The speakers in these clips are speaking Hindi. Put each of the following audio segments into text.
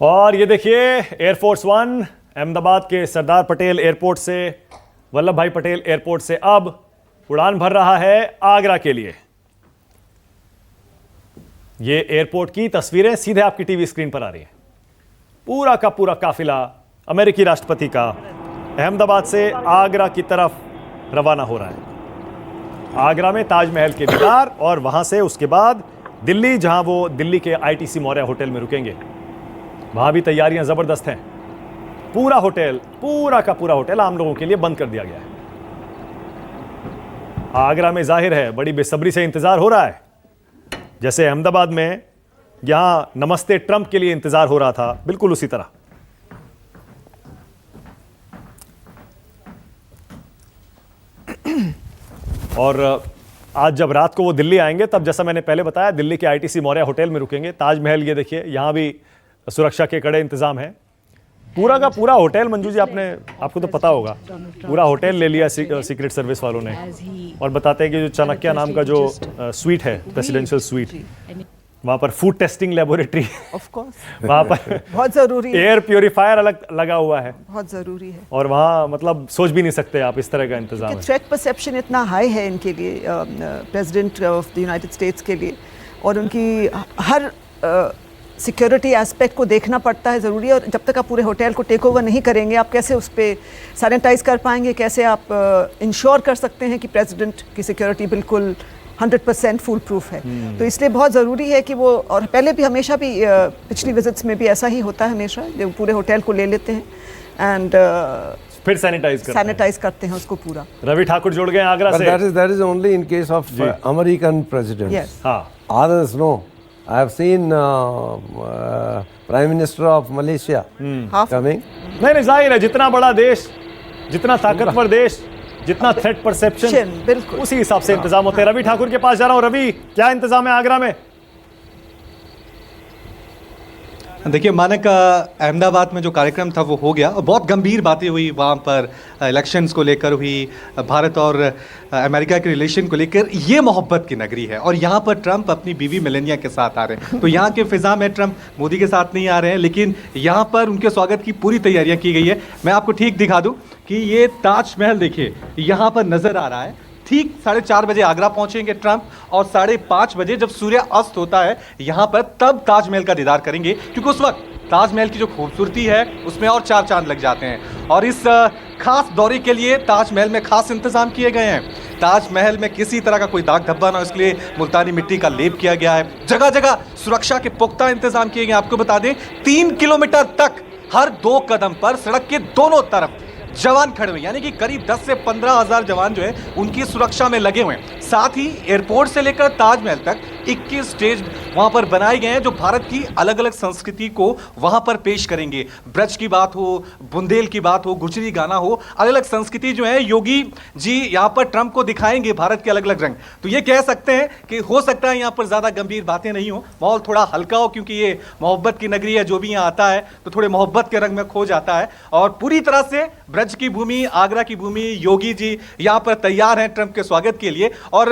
और ये देखिए एयरफोर्स वन अहमदाबाद के सरदार पटेल एयरपोर्ट से, वल्लभ भाई पटेल एयरपोर्ट से अब उड़ान भर रहा है आगरा के लिए। ये एयरपोर्ट की तस्वीरें सीधे आपकी टीवी स्क्रीन पर आ रही हैं। पूरा का पूरा काफिला अमेरिकी राष्ट्रपति का अहमदाबाद से आगरा की तरफ रवाना हो रहा है। आगरा में ताजमहल के दीदार और वहां से उसके बाद दिल्ली, जहां वो दिल्ली के आईटीसी मौर्या होटल में रुकेंगे। वहां भी तैयारियां जबरदस्त हैं। पूरा होटल, पूरा का पूरा होटल आम लोगों के लिए बंद कर दिया गया है। आगरा में जाहिर है बड़ी बेसब्री से इंतजार हो रहा है, जैसे अहमदाबाद में यहां नमस्ते ट्रंप के लिए इंतजार हो रहा था, बिल्कुल उसी तरह। और आज जब रात को वो दिल्ली आएंगे तब, जैसा मैंने पहले बताया, दिल्ली के आईटीसी मौर्या होटल में रुकेंगे। ताजमहल ये देखिए, यहां भी सुरक्षा के कड़े इंतजाम है। पूरा का पूरा होटल, मंजू जी आपको तो पता होगा, पूरा होटल ले लिया सीक्रेट सर्विस वालों ने। और बताते हैं कि जो चाणक्य नाम का जो स्वीट है, प्रेसिडेंशियल स्वीट, वहां पर food testing laboratory, of course, वहां पर बहुत जरूरी है, एयर प्योरीफायर अलग लगा हुआ है, बहुत जरूरी है। और वहां मतलब सोच भी नहीं सकते आप, इस तरह का इंतजाम है। थ्रेट परसेप्शन इतना हाई है इनके लिए, president of the United states के लिए, और उनकी हर सिक्योरिटी एस्पेक्ट को देखना पड़ता है, ज़रूरी है। और जब तक आप पूरे होटल को टेक ओवर नहीं करेंगे, आप कैसे उस पर सैनिटाइज कर पाएंगे, कैसे आप इंश्योर कर सकते हैं कि प्रेसिडेंट की सिक्योरिटी बिल्कुल 100% फुल प्रूफ है। तो इसलिए बहुत ज़रूरी है कि वो, और पहले भी हमेशा भी पिछली विजिट्स में भी ऐसा ही होता है, हमेशा जब पूरे होटल को ले लेते हैं एंड फिर सैनिटाइज करते हैं उसको पूरा। रवि ठाकुर जुड़ गए आगरा से। That is only in case of American presidents. Yes. हाँ, Others no. I have seen Prime Minister of Malaysia coming. नहीं, जाहिर है जितना बड़ा देश, जितना ताकतवर देश, जितना थ्रेट परसेप्शन, बिल्कुल उसी हिसाब से इंतजाम होते हैं। रवि ठाकुर के पास जा रहा हूं। रवि, क्या इंतजाम है आगरा में? देखिए मानक, अहमदाबाद में जो कार्यक्रम था वो हो गया, और बहुत गंभीर बातें हुई वहाँ पर, इलेक्शंस को लेकर हुई, भारत और अमेरिका के रिलेशन को लेकर। ये मोहब्बत की नगरी है, और यहाँ पर ट्रंप अपनी बीवी मेलेनिया के साथ आ रहे हैं। तो यहाँ के फिजा में ट्रंप मोदी के साथ नहीं आ रहे हैं, लेकिन यहाँ पर उनके स्वागत की पूरी तैयारियाँ की गई है। मैं आपको ठीक दिखा दूँ कि ये ताजमहल देखिए यहाँ पर नज़र आ रहा है। ठीक 4:30 बजे आगरा पहुंचेंगे ट्रंप, और 5:30 बजे जब सूर्य अस्त होता है यहाँ पर, तब ताजमहल का दीदार करेंगे, क्योंकि उस वक्त ताजमहल की जो खूबसूरती है उसमें और 4 चांद लग जाते हैं। और इस खास दौरे के लिए ताजमहल में खास इंतजाम किए गए हैं। ताजमहल में किसी तरह का कोई दाग धब्बा ना हो, इसके लिए मुल्तानी मिट्टी का लेप किया गया है। जगह जगह सुरक्षा के पुख्ता इंतजाम किए गए। आपको बता दें 3 किलोमीटर तक हर 2 कदम पर सड़क के दोनों तरफ जवान खड़े हुए, यानी कि करीब 10 से 15 हज़ार जवान जो है उनकी सुरक्षा में लगे हुए हैं। साथ ही एयरपोर्ट से लेकर ताजमहल तक 21 स्टेज वहां पर बनाए गए हैं, जो भारत की अलग अलग संस्कृति को वहां पर पेश करेंगे। ब्रज की बात हो, बुंदेल की बात हो, गुजरी गाना हो, अलग अलग संस्कृति जो है योगी जी यहाँ पर ट्रंप को दिखाएंगे, भारत के अलग अलग रंग। तो ये कह सकते हैं कि हो सकता है यहाँ पर ज़्यादा गंभीर बातें नहीं हो, माहौल थोड़ा हल्का हो, क्योंकि ये मोहब्बत की नगरी है। जो भी यहाँ आता है तो थोड़े मोहब्बत के रंग में खो जाता है। और पूरी तरह से ब्रज की भूमि, आगरा की भूमि, योगी जी यहाँ पर तैयार हैं ट्रंप के स्वागत के लिए। और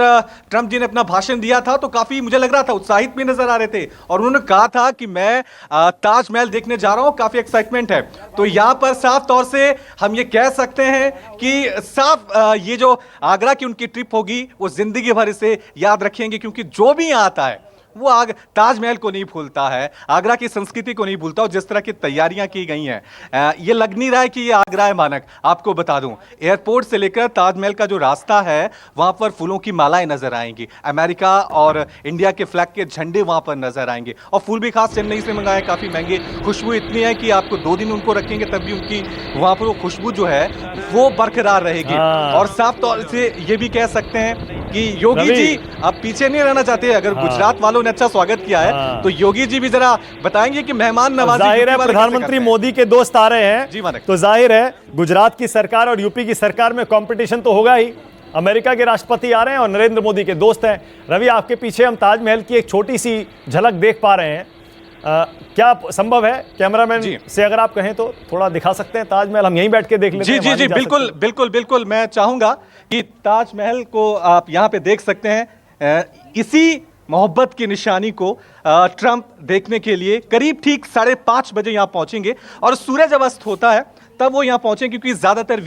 ट्रंप जी ने अपना भाषण दिया था तो काफी, मुझे लग रहा था, उत्साहित भी नजर आ रहे थे, और उन्होंने कहा था कि मैं ताजमहल देखने जा रहा हूं, काफी एक्साइटमेंट है। तो यहां पर साफ तौर से हम ये कह सकते हैं कि साफ ये जो आगरा की उनकी ट्रिप होगी वो जिंदगी भर इसे याद रखेंगे, क्योंकि जो भी यहां आता है वो ताजमहल को नहीं भूलता है, आगरा की संस्कृति को नहीं भूलता। और जिस तरह की तैयारियां की गई हैं, ये लग नहीं रहा है कि ये आगरा है मानक। आपको बता दूं, एयरपोर्ट से लेकर ताजमहल का जो रास्ता है वहां पर फूलों की मालाएं नजर आएंगी, अमेरिका और इंडिया के फ्लैग के झंडे वहां पर नजर आएंगे। और फूल भी खास चेन्नई से मंगाए, काफी महंगे। खुशबू इतनी है कि आपको 2 दिन उनको रखेंगे तब भी उनकी वहां पर वो खुशबू जो है वो बरकरार रहेगी। और साफ तौर से ये भी कह सकते हैं कि योगी जी अब पीछे नहीं रहना चाहते। अगर गुजरात वालों ने अच्छा स्वागत किया है तो योगी जी भी जरा बताएंगे कि मेहमान नवाजी। जाहिर है प्रधानमंत्री मोदी के दोस्त आ रहे हैं जी मानक, तो जाहिर है गुजरात की सरकार और यूपी की सरकार में कंपटीशन तो होगा ही। अमेरिका के राष्ट्रपति आ रहे हैं और नरेंद्र मोदी के दोस्त हैं। रवि, आपके पीछे हम ताजमहल की एक छोटी सी झलक देख पा रहे हैं। क्या संभव है कैमरामैन से अगर आप कहें तो थोड़ा दिखा सकते हैं ताजमहल, हम यहीं बैठ के देख लेते हैं। जी बिल्कुल बिल्कुल बिल्कुल, मैं चाहूंगा कि ताजमहल को आप यहाँ पे देख सकते हैं। इसी मोहब्बत की निशानी को ट्रंप देखने के लिए करीब ठीक 5:30 बजे यहाँ पहुंचेंगे और सूरज जब अस्त होता है तब वो यहाँ पहुंचे, क्योंकि ज़्यादातर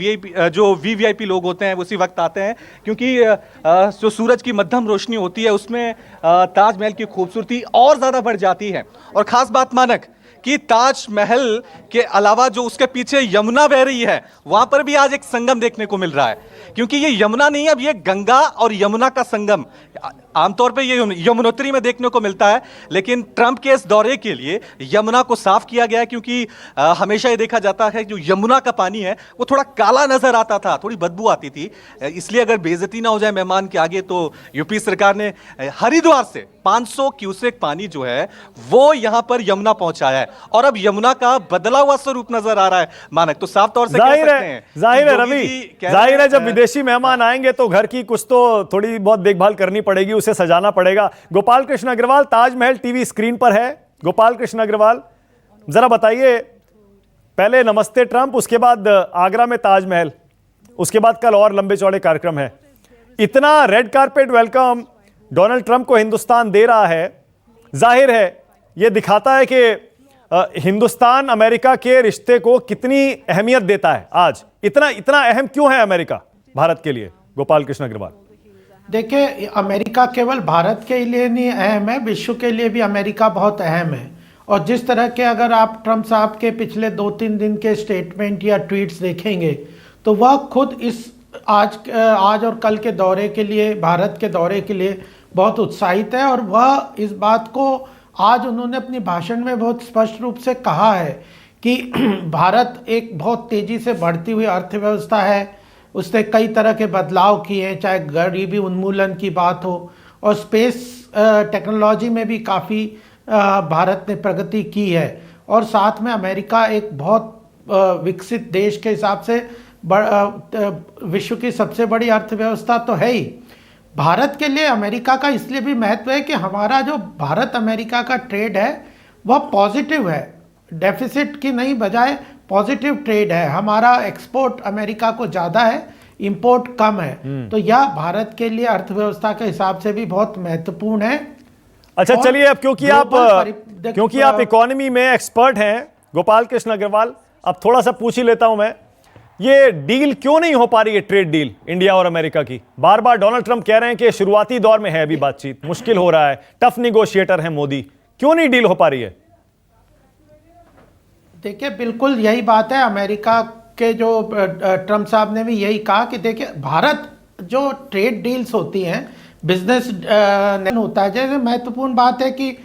जो वीवीआईपी लोग होते हैं उसी वक्त आते हैं, क्योंकि जो सूरज की मध्यम रोशनी होती है उसमें ताजमहल की खूबसूरती और ज़्यादा बढ़ जाती है। और ख़ास बात मानक कि ताजमहल के अलावा जो उसके पीछे यमुना बह रही है वहां पर भी आज एक संगम देखने को मिल रहा है, क्योंकि ये यमुना नहीं है, अब ये गंगा और यमुना का संगम आमतौर पे ये यमुनोत्री में देखने को मिलता है, लेकिन ट्रंप के इस दौरे के लिए यमुना को साफ किया गया है, क्योंकि हमेशा ये देखा जाता है जो यमुना का पानी है वो थोड़ा काला नजर आता था, थोड़ी बदबू आती थी, इसलिए अगर बेइज्जती ना हो जाए मेहमान के आगे तो यूपी सरकार ने हरिद्वार से 500 क्यूसेक पानी जो है वो यहां पर यमुना पहुंचाया है और अब यमुना का बदला हुआ स्वरूप नजर आ रहा है मानक। तो साफ तौर से कह सकते हैं, जाहिर है रवि, जाहिर है जब विदेशी मेहमान आएंगे तो घर की कुछ तो थोड़ी बहुत देखभाल करनी पड़ेगी, उसे सजाना पड़ेगा। गोपाल कृष्ण अग्रवाल, ताजमहल टीवी स्क्रीन पर है। गोपाल कृष्ण अग्रवाल, जरा बताइए, पहले नमस्ते ट्रंप, उसके बाद आगरा में ताजमहल, उसके बाद कल और लंबे चौड़े कार्यक्रम है। इतना red carpet welcome Donald Trump को हिंदुस्तान दे रहा है, जाहिर है यह दिखाता है कि हिंदुस्तान अमेरिका के रिश्ते को कितनी अहमियत देता है। आज इतना इतना अहम क्यों है अमेरिका भारत के लिए? गोपाल कृष्ण अग्रवाल, देखिए, अमेरिका केवल भारत के लिए नहीं अहम है, विश्व के लिए भी अमेरिका बहुत अहम है। और जिस तरह के अगर आप ट्रंप साहब के पिछले 2-3 दिन के स्टेटमेंट या ट्वीट्स देखेंगे तो वह खुद इस आज और कल के दौरे के लिए, भारत के दौरे के लिए बहुत उत्साहित है। और वह इस बात को आज उन्होंने अपनी भाषण में बहुत स्पष्ट रूप से कहा है कि भारत एक बहुत तेज़ी से बढ़ती हुई अर्थव्यवस्था है, उसने कई तरह के बदलाव किए हैं, चाहे गरीबी उन्मूलन की बात हो और स्पेस टेक्नोलॉजी में भी काफ़ी भारत ने प्रगति की है। और साथ में अमेरिका एक बहुत विकसित देश के हिसाब से विश्व की सबसे बड़ी अर्थव्यवस्था तो है ही। भारत के लिए अमेरिका का इसलिए भी महत्व है कि हमारा जो भारत अमेरिका का ट्रेड है वह पॉजिटिव है, डेफिसिट की नहीं बजाय पॉजिटिव ट्रेड है। हमारा एक्सपोर्ट अमेरिका को ज़्यादा है, इंपोर्ट कम है, तो यह भारत के लिए अर्थव्यवस्था के हिसाब से भी बहुत महत्वपूर्ण है। अच्छा चलिए, अब क्योंकि आप इकोनॉमी में एक्सपर्ट हैं गोपाल कृष्ण अग्रवाल, अब थोड़ा सा पूछ ही लेता हूं मैं, ये डील क्यों नहीं हो पा रही है, ट्रेड डील इंडिया और अमेरिका की? बार बार डोनाल्ड ट्रंप कह रहे हैं कि शुरुआती दौर में है अभी बातचीत, मुश्किल हो रहा है, टफ निगोशिएटर है मोदी, क्यों नहीं डील हो पा रही है? देखिए, बिल्कुल यही बात है। अमेरिका के जो ट्रंप साहब ने भी यही कहा कि देखिए, भारत जो ट्रेड डील्स होती हैं, बिजनेस होता है, जैसे महत्वपूर्ण बात है कि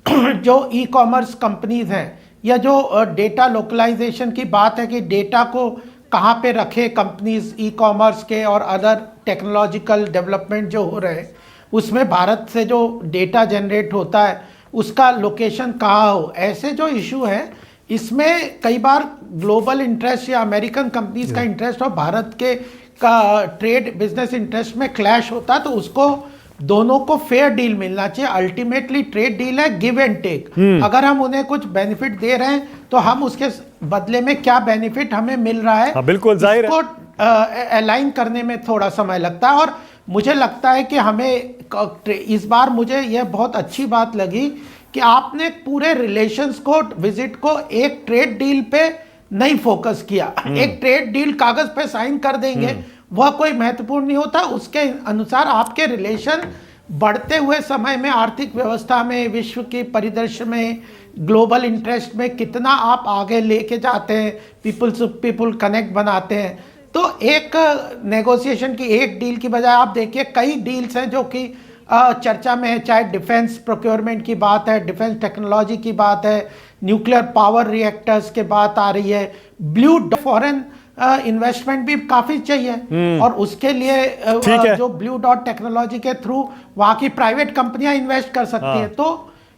जो ई कॉमर्स कंपनीज हैं या जो डेटा लोकलाइजेशन की बात है कि डेटा को कहाँ पे रखे कंपनीज ई कॉमर्स के और अदर टेक्नोलॉजिकल डेवलपमेंट जो हो रहे हैं, उसमें भारत से जो डेटा जनरेट होता है उसका लोकेशन कहाँ हो, ऐसे जो इशू है इसमें कई बार ग्लोबल इंटरेस्ट या अमेरिकन कंपनीज का इंटरेस्ट और भारत के का ट्रेड बिजनेस इंटरेस्ट में क्लैश होता है, तो उसको दोनों को फेयर डील मिलना चाहिए। अल्टीमेटली ट्रेड डील है गिव एंड टेक। अगर हम उन्हें कुछ बेनिफिट दे रहे हैं तो हम उसके बदले में क्या बेनिफिट हमें मिल रहा है, बिल्कुल जाहिर है, इसको अलाइन करने में थोड़ा समय लगता है। और मुझे लगता है कि हमें इस बार मुझे यह बहुत अच्छी बात लगी कि आपने पूरे रिलेशंस को, विजिट को एक ट्रेड डील पे नहीं फोकस किया। एक ट्रेड डील कागज पे साइन कर देंगे वह कोई महत्वपूर्ण नहीं होता, उसके अनुसार आपके रिलेशन बढ़ते हुए समय में आर्थिक व्यवस्था में, विश्व के परिदृश्य में, ग्लोबल इंटरेस्ट में कितना आप आगे लेके जाते हैं, पीपल टू पीपल कनेक्ट बनाते हैं। तो एक नेगोशिएशन की एक डील की बजाय आप देखिए कई डील्स हैं जो कि चर्चा में है, चाहे डिफेंस प्रोक्योरमेंट की बात है, डिफेंस टेक्नोलॉजी की बात है, न्यूक्लियर पावर रिएक्टर्स की बात आ रही है, ब्लू फॉरेन इन्वेस्टमेंट भी काफी चाहिए और उसके लिए जो ब्लू डॉट टेक्नोलॉजी के थ्रू वहां की प्राइवेट कंपनियां इन्वेस्ट कर सकती हैं। तो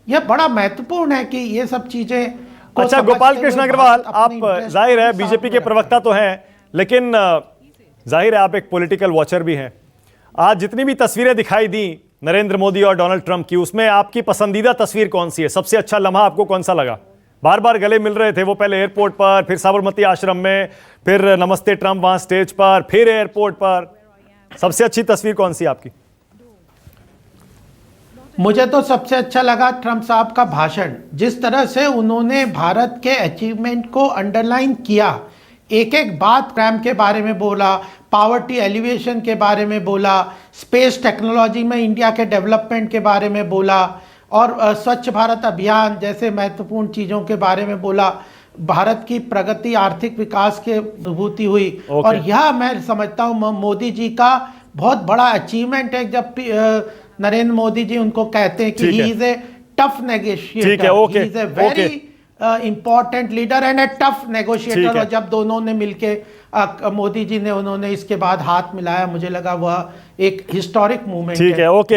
यह बड़ा महत्वपूर्ण है कि ये सब चीजें। अच्छा गोपाल कृष्ण अग्रवाल, आप जाहिर है बीजेपी के प्रवक्ता तो हैं, लेकिन जाहिर है आप एक पॉलिटिकल वॉचर भी हैं। आज जितनी भी तस्वीरें दिखाई दी नरेंद्र मोदी और डोनाल्ड ट्रंप की, उसमें आपकी पसंदीदा तस्वीर कौन सी है? सबसे अच्छा लम्हा आपको कौन सा लगा? बार बार गले मिल रहे थे वो, पहले एयरपोर्ट पर, फिर साबरमती आश्रम में, फिर नमस्ते ट्रंप वहां स्टेज पर, फिर एयरपोर्ट पर। सबसे अच्छी तस्वीर कौन सी आपकी? मुझे तो सबसे अच्छा लगा ट्रम्प साहब का भाषण, जिस तरह से उन्होंने भारत के अचीवमेंट को अंडरलाइन किया, एक एक बात क्रैम के बारे में बोला, पावर्टी एलिवेशन के बारे में बोला, स्पेस टेक्नोलॉजी में इंडिया के डेवलपमेंट के बारे में बोला, और स्वच्छ भारत अभियान जैसे महत्वपूर्ण चीज़ों के बारे में बोला। भारत की प्रगति, आर्थिक विकास की अनुभूति हुई। और यह मैं समझता हूँ मोदी जी का बहुत बड़ा अचीवमेंट है, जब नरेंद्र मोदी जी उनको कहते हैं कि he is a tough negotiator, he is a very important leader and A tough negotiator. और जब दोनों ने मिलके मोदी जी ने उन्होंने इसके बाद हाथ मिलाया, मुझे लगा वह एक हिस्टोरिक मूवमेंट है। ठीक है, ओके।